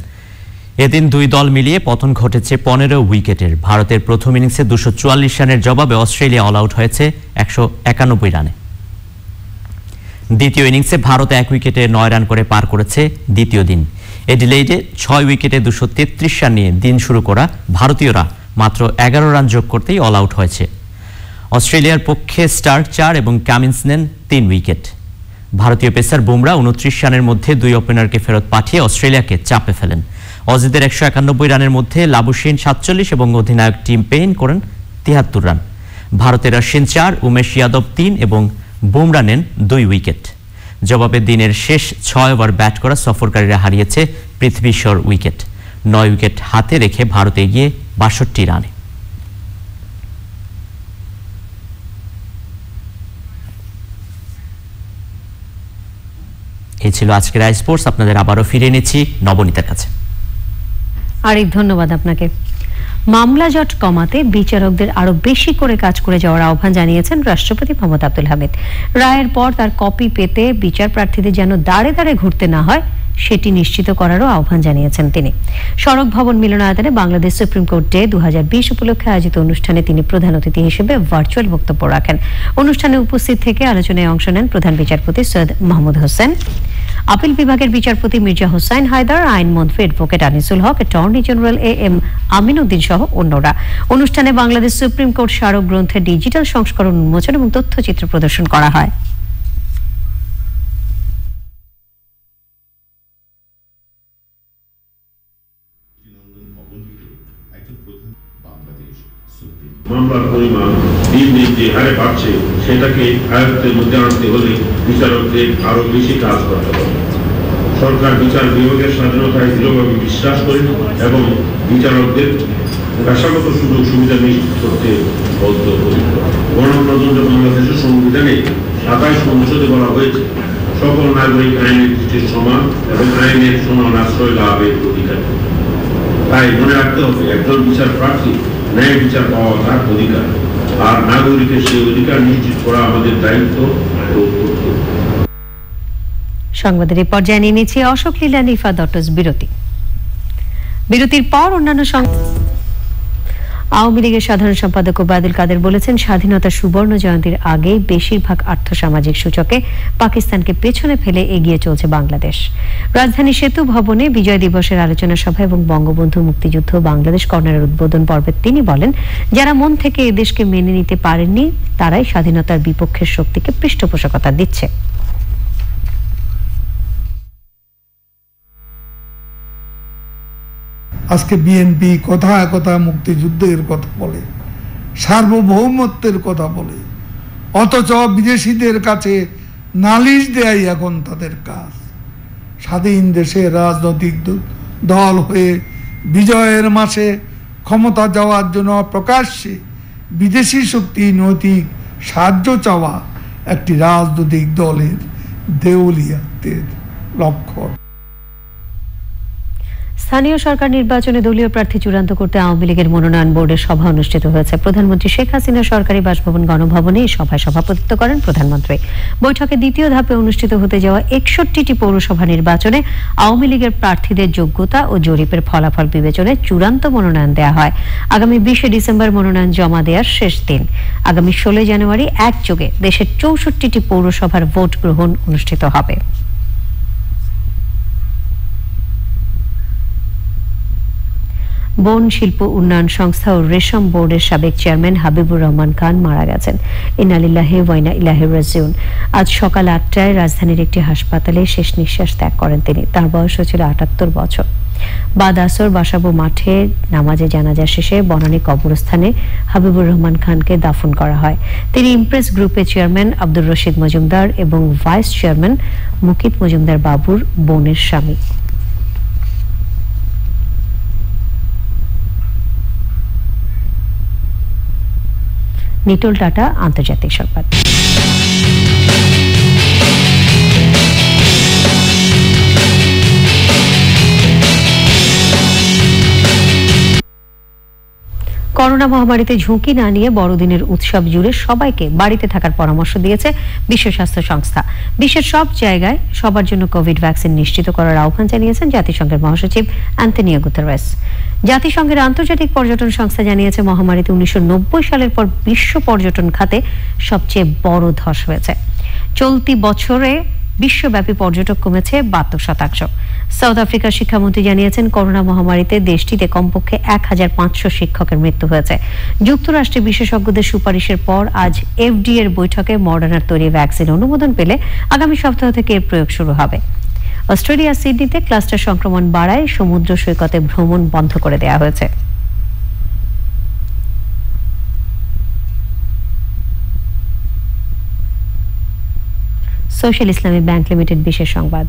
এদিন 2 দল মিলিয়ে পতন ঘটেছে 15 উইকেটের। ভারতের প্রথম ইনিংসে 244 রানের জবাবে অস্ট্রেলিয়া অল আউট হয়েছে 191 রানে। দ্বিতীয় ইনিংসে ভারত 1 উইকেটে 9 রান করে পার করেছে দ্বিতীয় দিন। এডিলেইডে 6 উইকেটে 233 রান নিয়ে দিন শুরু করা ভারতীয়রা মাত্র 11 রান যোগ করতেই অল আউট হয়েছে। অস্ট্রেলিয়ার পক্ষে স্টার্ক 4 এবং কামিন্স নেন 3 উইকেট। ভারতীয় পেসার বুমরা 29 রানের মধ্যে 2 ওপেনারকে ফেরত পাঠিয়ে অস্ট্রেলিয়াকে চাপে ফেলেন। অজিদের 191 রানের মধ্যে লাবুশেন 47 এবং অধিনায়ক টিম পেইন করেন 73 রান। ভারতের অশ্বিন 4, উমেশ যাদব 3 এবং বুমরা নেন 2 উইকেট। জবাবে দিনের শেষ 6 ওভার ব্যাট করা সফরকারীরা হারিয়েছে পৃথ্বী শর উইকেট। 9 উইকেট হাতে রেখে ভারত এগিয়ে 62 রানে। এই ছিল আজকের আই স্পোর্টস। আপনাদের আবারও ফিরে এনেছি নবনীতার কাছে। আরিফ, ধন্যবাদ আপনাকে। মামলা জট কমাতে বিচারকদের আরো বেশি করে কাজ করে যাওয়ার আহ্বান জানিয়েছেন রাষ্ট্রপতি মোহাম্মদ আব্দুল হামিদ। রায়ের পর তার কপি পেতে বিচার প্রার্থীদের যেন দাঁড়ে দাঁড়ে ঘুরতে না হয় সেটি নিশ্চিত করারও আহ্বান জানিয়েছেন তিনি। সড়ক ভবন মিলনায়তনে বাংলাদেশ সুপ্রিম কোর্ট ডে 2020 উপলক্ষে আয়োজিত অনুষ্ঠানে তিনি প্রধান অতিথি হিসেবে ভার্চুয়াল বক্তব্য রাখেন। অনুষ্ঠানে উপস্থিত থেকে আলোচনায় অংশ নেন প্রধান বিচারপতি সৈয়দ মাহমুদ হোসেন, আপিল বিভাগের বিচারপতি মির্জা হোসাইন হায়দার, আইনমন্ত্রী advocate Anisul Haque, attorney general AM Amin Uddin সহ অন্যরা। অনুষ্ঠানে বাংলাদেশ সুপ্রিম কোর্ট স্মারক গ্রন্থের ডিজিটাল সংস্করণ উন্মোচন এবং তথ্যচিত্র প্রদর্শন করা হয়। মামলার পরিমাণ দিন দিন যে হারে বাড়ছে সেটাকে আয়ত্তের মধ্যে আনতে হলে বিচারকদের আরো বেশি কাজ করতে হবে। সরকার বিচার বিভাগের স্বাধীনতায় দৃঢ়ভাবে বিশ্বাস করে এবং বিচারকদের পেশাগত সুযোগ সুবিধা নিশ্চিত করতে বদ্ধপরিকর। গণপ্রজাতন্ত্রী বাংলাদেশের সংবিধানে 27 অনুচ্ছেদে বলা হয়েছে সকল নাগরিক আইনের দৃষ্টির সমান এবং আইনের সমান আশ্রয় লাভের অধিকার। তাই মনে রাখতে হবে একজন বিচার প্রার্থী ন্যায় বিচার পাওয়া তার অধিকার, আর নাগরিকের সেই অধিকার নিশ্চিত করা আমাদের দায়িত্ব ও কর্তব্য। সংবাদের এই পর্যায়ে নিয়ে নিচ্ছে অশোক লীলা নিফা দটস বিরতির পর অন্যান্য আওয়ামী লীগের সাধারণ সম্পাদক ওবায়দুল কাদের বলেছেন, স্বাধীনতার সুবর্ণ জয়ন্তীর আগেই বেশিরভাগ আর্থসামাজিক সূচকে পাকিস্তানকে পেছনে ফেলে এগিয়ে চলছে বাংলাদেশ। রাজধানী সেতু ভবনে বিজয় দিবসের আলোচনা সভা এবং বঙ্গবন্ধু মুক্তিযুদ্ধ বাংলাদেশ কর্নারের উদ্বোধন পর্বে তিনি বলেন, যারা মন থেকে এদেশকে মেনে নিতে পারেননি তারাই স্বাধীনতার বিপক্ষের শক্তিকে পৃষ্ঠপোষকতা দিচ্ছে। আজকে বিএনপি কথায় কথায় মুক্তিযুদ্ধের কথা বলে, সার্বভৌমত্বের কথা বলে, অথচ বিদেশিদের কাছে নালিশ দেয়াই এখন তাদের কাজ। স্বাধীন দেশে রাজনৈতিক দল হয়ে বিজয়ের মাসে ক্ষমতা যাওয়ার জন্য প্রকাশ্যে বিদেশি শক্তি নৈতিক সাহায্য চাওয়া একটি রাজনৈতিক দলের দেউলিয়াতের লক্ষণ। স্থানীয় সরকার নির্বাচনে দলীয় প্রার্থী চূড়ান্ত করতে আওয়ামী লীগের মনোনয়ন বোর্ডের সভা অনুষ্ঠিত হয়েছে। প্রধানমন্ত্রী শেখ হাসিনা সরকারি বাসভবন গণভবনে এই সভায় সভাপতিত্ব করেন প্রধানমন্ত্রী। বৈঠকে দ্বিতীয় ধাপে অনুষ্ঠিত হতে যাওয়া 61টি পৌরসভা নির্বাচনে আওয়ামী লীগের প্রার্থীদের যোগ্যতা ও জরিপের ফলাফল বিবেচনায় চূড়ান্ত মনোনয়ন দেওয়া হয়। আগামী 20 ডিসেম্বর মনোনয়ন জমা দেওয়ার শেষ দিন। আগামী 16 জানুয়ারি একযোগে দেশের 64টি পৌরসভার ভোট গ্রহণ অনুষ্ঠিত হবে। বন শিল্প উন্নয়ন সংস্থা ও রেশম বোর্ডের সাবেক চেয়ারম্যান হাবিবুর রহমান খান মারা গেছেন। ইন্না লিল্লাহি ওয়া ইন্না ইলাইহি রাজিউন। আজ সকাল 8টায় রাজধানীর একটি হাসপাতালে শেষ নিঃশ্বাস ত্যাগ করেন তিনি। তার বয়স ছিল 78 বছর। বাদ আসর বাসাবো মাঠে নামাজে জানাজা শেষে বনানী কবরস্থানে হাবিবুর রহমান খানকে দাফন করা হয়। তিনি ইমপ্রেস গ্রুপের চেয়ারম্যান আব্দুর রশিদ মজুমদার এবং ভাইস চেয়ারম্যান মুকিত মজুমদার বাবুর বোনের স্বামী। নিটোল টাটা আন্তর্জাতিক সংবাদ। করোনা মহামারীতে ঝুঁকি না নিয়ে বড়দিনের উৎসব জুড়ে সবাইকে বাড়িতে থাকার পরামর্শ দিয়েছে বিশ্ব স্বাস্থ্য সংস্থা। বিশ্বের সব জায়গায় সবার জন্য কোভিড ভ্যাকসিন নিশ্চিত করার আহ্বান জানিয়েছেন জাতিসংঘের মহাসচিব অ্যান্টনিও গুতেরেস। জাতিসংঘের আন্তর্জাতিক পর্যটন সংস্থা জানিয়েছে, মহামারীতে 1990 সালের পর বিশ্ব পর্যটন খাতে সবচেয়ে বড় ধস হয়েছে। চলতি বছরে বিশ্বব্যাপী পর্যটক কমেছে 72%। সাউথ আফ্রিকার শিক্ষামন্ত্রী জানিয়েছেন, করোনা মহামারীতে দেশটিতে কমপক্ষে 1500 শিক্ষকের মৃত্যু হয়েছে। যুক্তরাষ্ট্রে বিশেষজ্ঞদের সুপারিশের পর আজ FDA এর বৈঠকে মডার্নার তৈরি ভ্যাকসিন অনুমোদন পেলে আগামী সপ্তাহ থেকে এর প্রয়োগ শুরু হবে। অস্ট্রেলিয়ার সিডনিতে ক্লাস্টার সংক্রমণ বাড়ায় সমুদ্র সৈকতে ভ্রমণ বন্ধ করে দেওয়া হয়েছে। সোশ্যাল ইসলামী ব্যাংক লিমিটেড বিশেষ সংবাদ।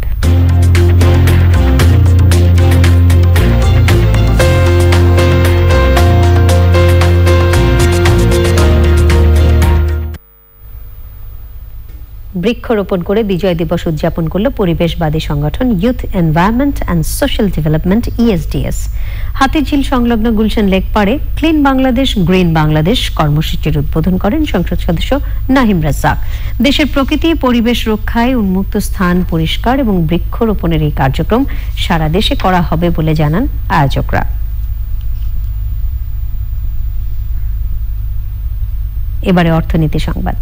বৃক্ষরোপণ করে বিজয় দিবস উদযাপন করল পরিবেশবাদী সংগঠন youth environment and social development ESDS. Hatirjheel সংলগ্ন গুলশান লেক পাড়ে ক্লিন বাংলাদেশ গ্রিন বাংলাদেশ কর্মসূচির উদ্বোধন করেন সংসদ সদস্য নাহিম রাজ্জাক। দেশের প্রকৃতি পরিবেশ রক্ষায় উন্মুক্ত স্থান পরিষ্কার এবং বৃক্ষরোপণের এই কার্যক্রম সারা দেশে করা হবে বলে জানান আয়োজকরা। এবারে অর্থনীতি সংবাদ।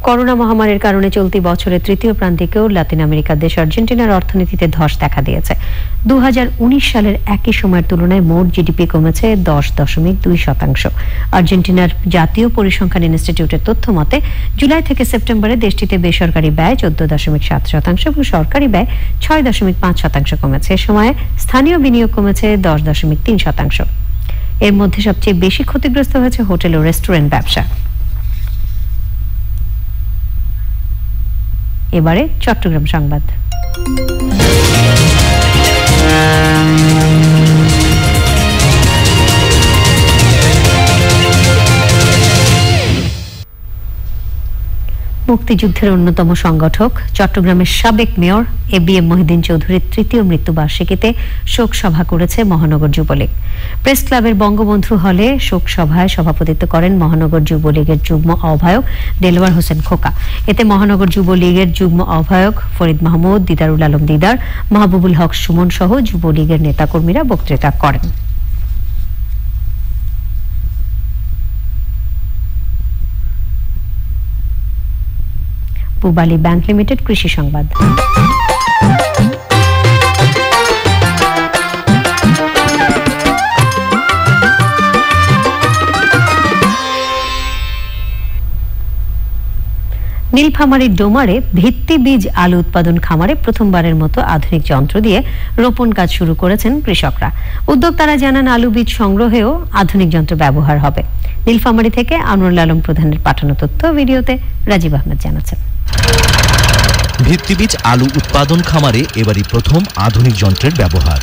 করোনা মহামারীর কারণে চলতি বছরের তৃতীয় প্রান্তিকেও লাতিন আমেরিকার দেশ আর্জেন্টিনার অর্থনীতিতে ধস দেখা দিয়েছে। 2019 সালের একই সময়ের তুলনায় মোট জিডিপি কমেছে 10.2%। আর্জেন্টিনার জাতীয় পরিসংখ্যান ইনস্টিটিউটের তথ্য মতে জুলাই থেকে সেপ্টেম্বরে দেশটিতে বেসরকারি ব্যয় 14.7% এবং সরকারি ব্যয় 6.5% কমেছে। এ সময়ে স্থানীয় বিনিয়োগ কমেছে 10.3%। এর মধ্যে সবচেয়ে বেশি ক্ষতিগ্রস্ত হয়েছে হোটেল ও রেস্টুরেন্ট ব্যবসা। এবারে চট্টগ্রাম সংবাদ। মুক্তিযুদ্ধের অন্যতম সংগঠক চট্টগ্রামের সাবেক মেয়র এবিএম মহিউদ্দিন চৌধুরীর তৃতীয় মৃত্যুবার্ষিকীতে শোক সভা করেছে মহানগর যুবলীগ। প্রেস ক্লাবের বঙ্গবন্ধু হলে শোক সভায় সভাপতিত্ব করেন মহানগর যুবলীগের যুগ্ম আহ্বায়ক দেলোয়ার হোসেন খোকা। এতে মহানগর যুবলীগের যুগ্ম আহ্বায়ক ফরিদ মাহমুদ, দিদারুল আলম দিদার, মাহবুবুল হক সুমন সহ যুবলীগের নেতাকর্মীরা বক্তৃতা করেন। পূবালী ব্যাংক লিমিটেড কৃষি সংবাদ। নীলফামারীর ডোমারে ভিত্তি বীজ আলু উৎপাদন খামারে প্রথমবারের মতো আধুনিক যন্ত্র দিয়ে রোপণ কাজ শুরু করেছেন কৃষকরা। উদ্যোক্তারা জানান আলু বীজ সংগ্রহেও আধুনিক যন্ত্র ব্যবহার হবে। নীলফামারী থেকে আনোয়ারুল আলম প্রধানের পাঠানো তথ্য ভিডিওতে রাজীব আহমেদ জানাচ্ছেন। ভিত্তিবীজ আলু উৎপাদন খামারে এবারই প্রথম আধুনিক যন্ত্রের ব্যবহার।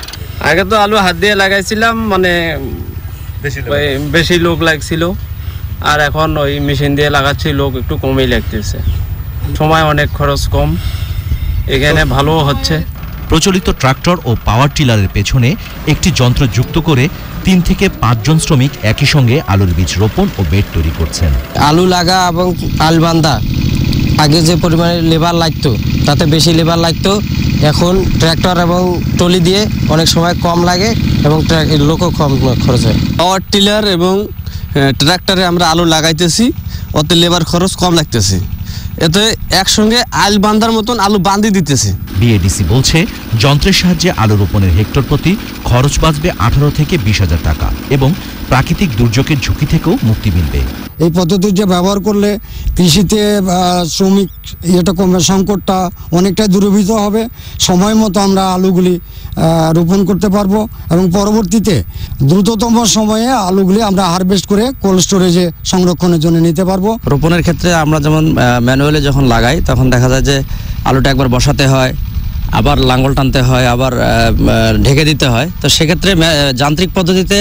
আগে তো আলু হাত দিয়ে লাগাইছিলাম, মানে বেশি লোক লাগছিল, আর এখন ওই মেশিন দিয়ে লাগাচ্ছি, লোক একটু কমই লাগতেছে, সময় অনেক খরচ কম, এখানে ভালো হচ্ছে। প্রচলিত ট্রাক্টর ও পাওয়ার টিলারের পেছনে একটি যন্ত্র যুক্ত করে 3 থেকে 5 জন শ্রমিক একই সঙ্গে আলুর বীজ রোপণ ও বেড তৈরি করছেন। আলু লাগা এবং আল বান্ধা আগে যে পরিমাণে লেবার লাগতো তাতে বেশি লেবার লাগতো, এখন ট্র্যাক্টর এবং টলি দিয়ে অনেক সময় কম লাগে এবং লোকও কম খরচ হয়। পাওয়ার টিলার এবং ট্র্যাক্টরে আমরা আলু লাগাইতেছি, ওতে লেবার খরচ কম লাগতেছে, এতে একসঙ্গে আল বান্ধার মতন আলু বান্ধি দিতেছে। বিএডিসি বলছে যন্ত্রের সাহায্যে আলু রোপণের হেক্টর প্রতি খরচ বাঁচবে 18 থেকে 20,000 টাকা এবং প্রাকৃতিক দুর্যোগের ঝুঁকি থেকেও মুক্তি মিলবে। এই পদ্ধতির যে ব্যবহার করলে কৃষিতে শ্রমিক সংকটটা অনেকটাই দূরীভূত হবে, সময় মতো আমরা আলুগুলি রোপণ করতে পারবো এবং পরবর্তীতে দ্রুততম সময়ে আলুগুলি আমরা হারভেস্ট করে কোল্ড স্টোরেজে সংরক্ষণের জন্য নিতে পারবো। রোপণের ক্ষেত্রে আমরা যেমন ম্যানুয়ালি যখন লাগাই তখন দেখা যায় যে আলুটা একবার বসাতে হয়, আবার লাঙ্গল টানতে হয়, আবার ঢেকে দিতে হয়, তো সেক্ষেত্রে যান্ত্রিক পদ্ধতিতে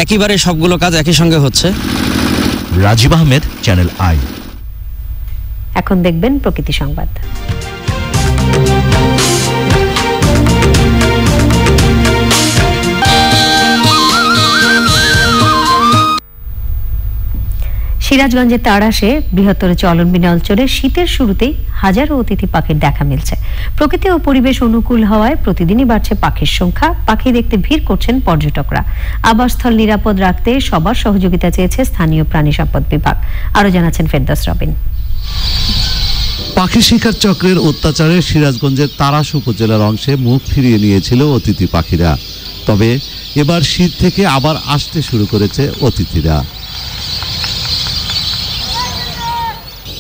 একইবারে সবগুলো কাজ একই সঙ্গে হচ্ছে। Rajib Ahmed, channel I. এখন দেখবেন প্রকৃতি সংবাদ। সিরাজগঞ্জের তাড়াশে বৃহত্তর চলনবিল অঞ্চলে শীতের শুরুতেই হাজারো অতিথি পাখির দেখা মিলছে। প্রকৃতি ও পরিবেশ অনুকূল হওয়ায় প্রতিদিনই বাড়ছে পাখির সংখ্যা। পাখি দেখতে ভিড় করছেন পর্যটকরা। আবাসস্থল নিরাপদ রাখতে সবার সহযোগিতা চেয়েছে স্থানীয় প্রাণী সম্পদ বিভাগ। আরো জানাচ্ছেন ফেরদৌস রবিন। পাখি শিকার চক্রের অত্যাচারে সিরাজগঞ্জের তাড়াশ উপজেলার অংশে মুখ ফিরিয়ে নিয়েছিল অতিথি পাখিরা। তবে এবার শীত থেকে আবার আসতে শুরু করেছে অতিথিরা।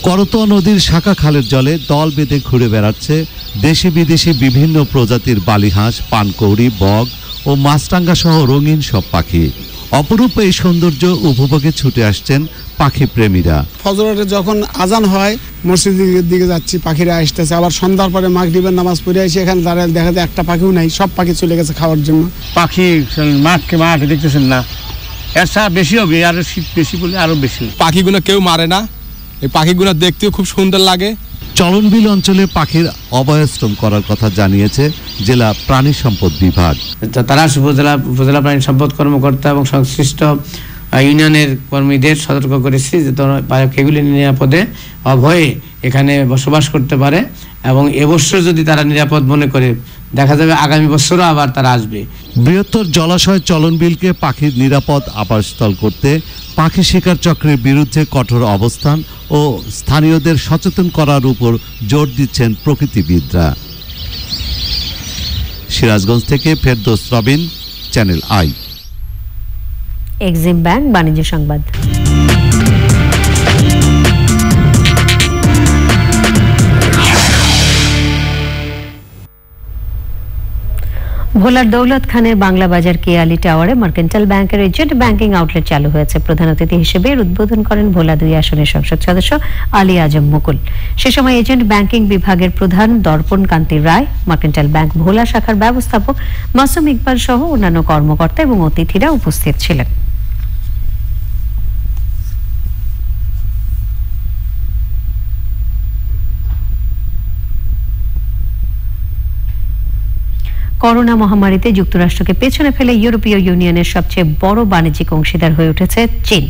করতোয়া নদীর শাখা খালের জলে দল বেঁধে ঘুরে বেড়াচ্ছে দেশি বিদেশি বিভিন্ন প্রজাতির বালিহাঁস, পানকৌড়ি, বগ ও মাছরাঙা সহ রঙিন সব পাখি। অপরূপ এই সৌন্দর্য উপভোগে ছুটে আসছেন পাখি প্রেমীরা। ফজরের যখন আজান হয় মসজিদের দিকে যাচ্ছি, পাখিরা আসতেছে, আবার সন্ধ্যার পরে মাগরিবের নামাজ পড়ে আসি, এখানে দাঁড়ায় দেখা যায় একটা পাখিও নাই, সব পাখি চলে গেছে খাওয়ার জন্য। পাখি মাঠ দেখতেছেন না, এর ছাড়া বেশি হবে, আর শীত বেশি বলে আরো বেশি। পাখিগুলো কেউ মারে না, এই পাখিগুলো দেখতেও খুব সুন্দর লাগে। চলনবিল অঞ্চলে পাখির অভয়াশ্রম করার কথা জানিয়েছে জেলা প্রাণী সম্পদ বিভাগ। তারা উপজেলা প্রাণী সম্পদ কর্মকর্তা এবং সংশ্লিষ্ট ইউনিয়নের কর্মীদের সতর্ক করেছি যে এগুলি নিরাপদে অভয়ে এখানে বসবাস করতে পারে, এবং এবছর যদি তারা নিরাপদ মনে করে দেখা যাবে আগামী বছরও আবার তারা আসবে। বৃহত্তর জলাশয় চলনবিলকে পাখির নিরাপদ আবাসস্থল করতে পাখি শিকার চক্রের বিরুদ্ধে কঠোর অবস্থান ও স্থানীয়দের সচেতন করার উপর জোর দিচ্ছেন প্রকৃতিবিদরা। সিরাজগঞ্জ থেকে Ferdous Robin, channel I. Exim bank বাণিজ্য সংবাদ। ভোলার দৌলত খানের বাংলা বাজার কেয়ালি টাওয়ারে মার্কেন্টাইল ব্যাংকের এজেন্ট ব্যাংকিং আউটলেট চালু হয়েছে। প্রধান অতিথি হিসেবে উদ্বোধন করেন ভোলা 2 আসনের সংসদ সদস্য আলী আজম মুকুল। সে সময় এজেন্ট ব্যাংকিং বিভাগের প্রধান দর্পণ কান্তি রায়, মার্কেন্টাইল ব্যাংক ভোলা শাখার ব্যবস্থাপক মাসুম ইকবাল সহ অন্যান্য কর্মকর্তা এবং অতিথিরা উপস্থিত ছিলেন। করোনা মহামারীতে যুক্তরাষ্ট্রকে পেছনে ফেলে ইউরোপীয় ইউনিয়নের সবচেয়ে বড় বাণিজ্যিক অংশীদার হয়ে উঠেছে চীন।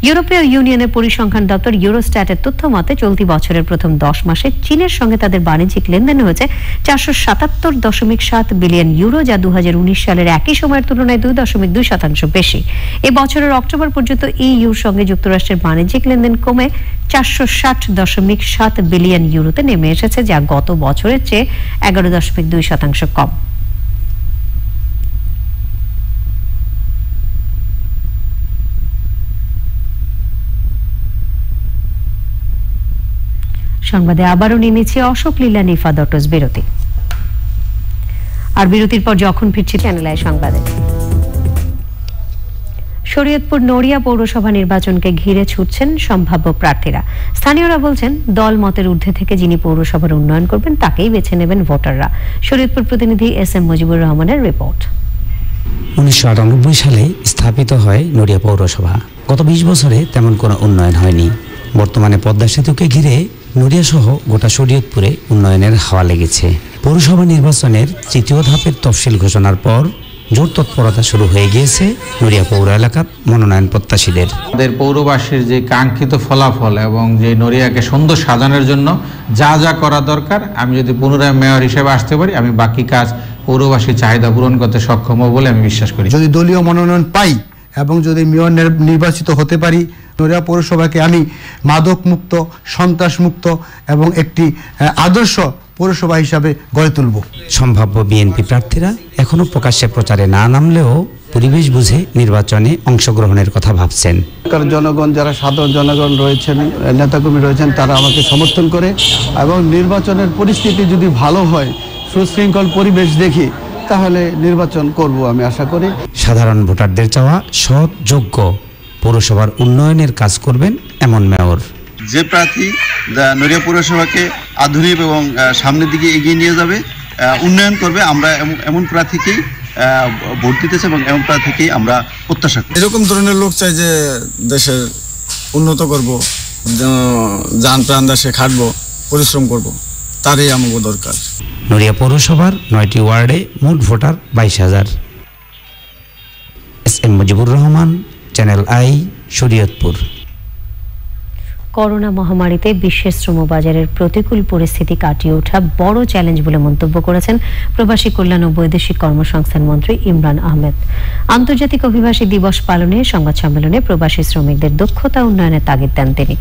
ইউরোপীয় ইউনিয়নের পরিসংখ্যান দপ্তর ইউরোস্ট্যাটের তথ্য মতে চলতি বছরের প্রথম 10 মাসে চীনের সঙ্গে তাদের বাণিজ্যিক লেনদেন হয়েছে 477.7 বিলিয়ন ইউরো, যা 2019 সালের একই সময়ের তুলনায় 2.2% বেশি। এই বছরের অক্টোবর পর্যন্ত ইইউর সঙ্গে যুক্তরাষ্ট্রের বাণিজ্যিক লেনদেন কমে 460.7 বিলিয়ন ইউরোতে নেমে এসেছে, যা গত বছরের চেয়ে 11.2% কম। সংবাদে আবারও নিয়ে নিচ্ছে অশোক লীলা নিফা দটস বিরতি। আর বিরতির পর যখন ফিরছি চ্যানেল আই সংবাদে। শরীয়তপুর নড়িয়া পৌরসভা নির্বাচনকে ঘিরে ছুটছেন সম্ভাব্য প্রার্থীরা। স্থানীয়রা বলছেন দল মতের ঊর্ধ্বে থেকে যিনি পৌরসভার উন্নয়ন করবেন তাকেই বেছে নেবেন ভোটাররা। শরীয়তপুর প্রতিনিধি SM মুজিবুর রহমানের রিপোর্ট। 1998 সালে স্থাপিত হয় নড়িয়া পৌরসভা। গত 20 বছরে তেমন কোনো উন্নয়ন হয়নি। বর্তমানে পদ্মা সেতুকে ঘিরে নড়িয়া সহ গোটা শরীয়তপুরে উন্নয়নের হাওয়া লেগেছে। পৌরসভা নির্বাচনের তৃতীয় ধাপের তফসিল ঘোষণার পর জোর তৎপরতা শুরু হয়ে গিয়েছে নড়িয়া পৌর এলাকার মনোনয়ন প্রত্যাশীদের। আমাদের পৌরবাসীর যে কাঙ্ক্ষিত ফলাফল এবং যে নড়িয়াকে সুন্দর সাজানোর জন্য যা যা করা দরকার, আমি যদি পুনরায় মেয়র হিসেবে আসতে পারি, আমি বাকি কাজ পৌরবাসীর চাহিদা পূরণ করতে সক্ষম হব বলে আমি বিশ্বাস করি। যদি দলীয় মনোনয়ন পাই এবং যদি মেয়র নির্বাচিত হতে পারি, নড়িয়া পৌরসভাকে আমি মাদক মুক্ত, সন্ত্রাস মুক্ত এবং একটি আদর্শ পৌরসভা হিসাবে গড়ে তুলব। সম্ভাব্য বিএনপি প্রার্থীরা এখনো প্রকাশ্যে প্রচারে না নামলেও পরিবেশ বুঝে নির্বাচনে অংশগ্রহণের কথা ভাবছেন। জনগণ, যারা সাধারণ জনগণ রয়েছেন, নেতাকর্মী রয়েছেন, তারা আমাকে সমর্থন করে এবং নির্বাচনের পরিস্থিতি যদি ভালো হয়, সুশৃঙ্খল পরিবেশ দেখি, তাহলে নির্বাচন করব আমি আশা করি। সাধারণ ভোটারদের চাওয়া সৎ, যোগ্য, পৌরসভার উন্নয়নের কাজ করবেন এমন মেয়র। যে প্রার্থী নড়িয়া পৌরসভাকে আধুনিক এবং সামনের দিকে এগিয়ে নিয়ে যাবে, উন্নয়ন করবে, আমরা এমন প্রার্থীকেই ভোট দিতেছি এবং এমন প্রার্থীকেই আমরা প্রত্যাশা করি। এরকম ধরনের লোক চাই যে দেশের উন্নত করব, জান প্রাণ দেশে খাটবো, পরিশ্রম করব, তারই আমাকে দরকার। নড়িয়া পৌরসভার 9টি ওয়ার্ডে মোট voter 22,000। SM Mujibur Rahman, channel I, Shariatpur. Corona মহামারীতে বিশ্বের শ্রমবাজারের প্রতিকূল পরিস্থিতি কাটিয়ে ওঠা বড় চ্যালেঞ্জ বলে মন্তব্য করেছেন প্রবাসী কল্যাণ ও বৈদেশিক কর্মসংস্থান মন্ত্রী ইমরান আহমেদ। আন্তর্জাতিক অভিবাসী দিবস পালনে সংবাদ সম্মেলনে প্রবাসী শ্রমিকদের দক্ষতা উন্নয়নের তাগিদ দেন তিনি।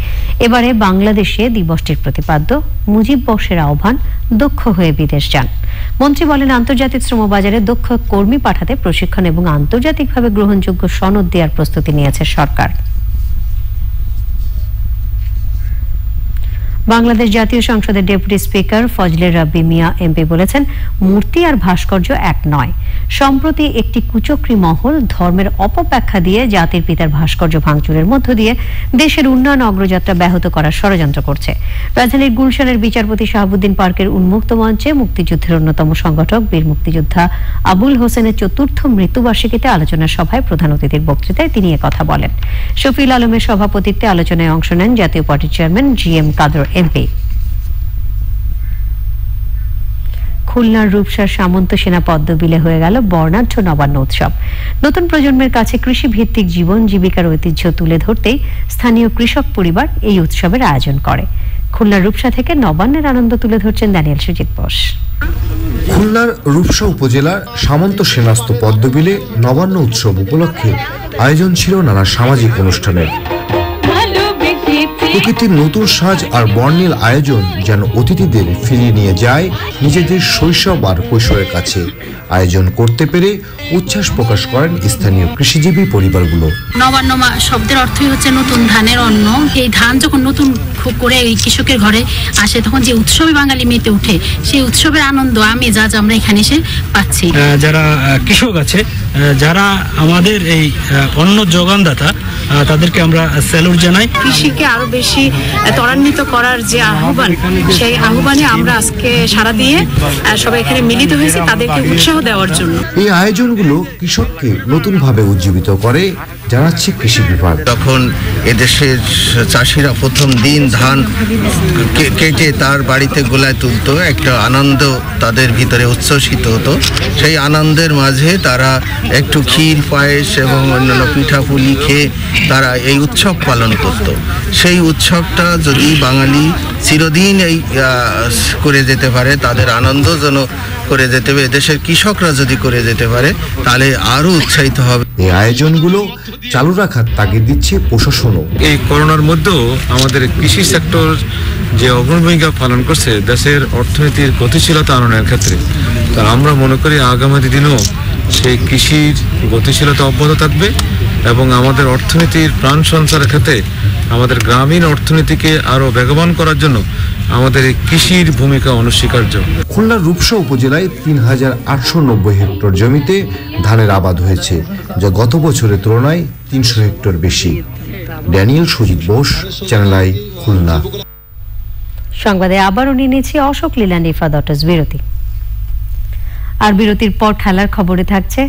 এবারে বাংলাদেশে দিবসটির প্রতিপাদ্য মুজিব বর্ষের আহ্বান, দক্ষ হয়ে বিদেশ যান। মন্ত্রী বলেন, আন্তর্জাতিক শ্রমবাজারে দক্ষ কর্মী পাঠাতে প্রশিক্ষণ এবং আন্তর্জাতিকভাবে গ্রহণযোগ্য সনদ দেওয়ার প্রস্তুতি নিয়েছে সরকার। বাংলাদেশ জাতীয় সংসদের ডেপুটি স্পিকার ফজলে রাব্বি মিয়া এমপি বলেছেন, মূর্তি আর ভাস্কর্য এক নয়। সম্প্রতি একটি কুচক্রী মহল ধর্মের অপব্যাখ্যা দিয়ে জাতির পিতার ভাস্কর্য ভাঙচুরের মধ্য দিয়ে দেশের উন্নয়ন অগ্রযাত্রা ব্যাহত করার ষড়যন্ত্র করছে। রাজধানীর গুলশানের বিচারপতি শাহাবুদ্দিন পার্কের উন্মুক্ত মঞ্চে মুক্তিযুদ্ধের অন্যতম সংগঠক বীর মুক্তিযোদ্ধা আবুল হোসেনের ৪র্থ মৃত্যুবার্ষিকীতে আলোচনা সভায় প্রধান অতিথির বক্তৃতায় তিনি কথা বলেন। শফিউল আলমের সভাপতিত্বে আলোচনায় অংশ নেন জাতীয় পার্টির চেয়ারম্যান GM কাদের এমপি। খুলনার রূপসার সামন্ত সেনা পদ্মবিলে হয়ে গেল বর্ণাঢ্য নবান্ন উৎসব। নতুন প্রজন্মের কাছে কৃষি ভিত্তিক জীবন জীবিকার ঐতিহ্য তুলে ধরতেই স্থানীয় কৃষক পরিবার এই উৎসবের আয়োজন করে। খুলনার রূপসা থেকে নবান্নের আনন্দ তুলে ধরছেন দানিয়েল সুজিত বোস। খুলনার রূপসা উপজেলার সামন্ত সেনাস্ত পদ্মবিলে নবান্ন উৎসব উপলক্ষে আয়োজন ছিল নানা সামাজিক অনুষ্ঠানের। প্রকৃতির নতুন সাজ আর বর্ণিল আয়োজন যেন অতিথিদের ফিরিয়ে নিয়ে যায় নিজেদের শৈশব আর কৈশোরের কাছে। আয়োজন করতে পেরে উচ্ছ্বাস প্রকাশ করেন স্থানীয় কৃষিজীবী পরিবারগুলো। নবান্ন শব্দের অর্থই হচ্ছে নতুন ধানের অন্ন। এই ধান যখন নতুন করে এই কৃষকের ঘরে আসে, তখন যে উৎসবে বাঙালি মেতে উঠে, সেই উৎসবের আনন্দ আমেজ আজ আমরা এখানে এসে পাচ্ছি। যারা কৃষক আছে, যারা আমাদের এই অন্ন যোগানদাতা, তাদেরকে আমরা স্যালুট জানাই। কৃষিকে আরো বেশি ত্বরান্বিত করার যে আহ্বান, সেই আহ্বানে আমরা আজকে সারা দিয়ে সবাই এখানে মিলিত হয়েছে তাদেরকে উৎসাহ দেওয়ার জন্য। এই আয়োজনগুলো কৃষককে নতুনভাবে উজ্জীবিত করে জানাচ্ছে কৃষি বিভাগ। তখন এদেশের চাষিরা প্রথম দিন ধান কেটে তার বাড়িতে গোলায় তুলতো, একটা আনন্দ তাদের ভিতরে উচ্ছ্বসিত হতো। সেই আনন্দের মাঝে তারা একটু ক্ষীর, পায়েস এবং অন্যান্য পিঠাপুলি খেয়ে তারা এই উৎসব পালন করত। সেই উৎসবটা যদি বাঙালি চিরদিন এই করে যেতে পারে, তাদের আনন্দ যেন করে যেতে হবে, দেশের কৃষকরা যদি করে যেতে পারে, তাহলে আরো উৎসাহিত হবে। এই আয়োজনগুলো চালু রাখার তাগিদ দিচ্ছে প্রশাসনও। এই করোনার মধ্যেও আমাদের কৃষি সেক্টর যে অগ্রণী ভূমিকা পালন করছে দেশের অর্থনীতির গতিশীলতা আনয়নের ক্ষেত্রে, তো আমরা মনে করি আগামী দিনেও সেই কৃষির গতিশীলতা অব্যাহত থাকবে এবং আমাদের অর্থনীতির প্রাণ সঞ্চারের ক্ষেত্রে আমাদের গ্রামীণ অর্থনীতিকে আরো বেগবান করার জন্য আমাদের এই কৃষির ভূমিকা অনস্বীকার্য। খুলনার রূপসা উপজেলায় ৩,৮৯০ হেক্টর জমিতে ধানের আবাদ হয়েছে, যা গত বছরের তুলনায় ৩০০ হেক্টর বেশি। Daniel Sujit Bose, channel I, Khulna. সংবাদে আবারও নিয়ে নিয়েছি অশোক লীলা নিফাদ বিরতি। আর বিরতির পর খেলার খবরে থাকছে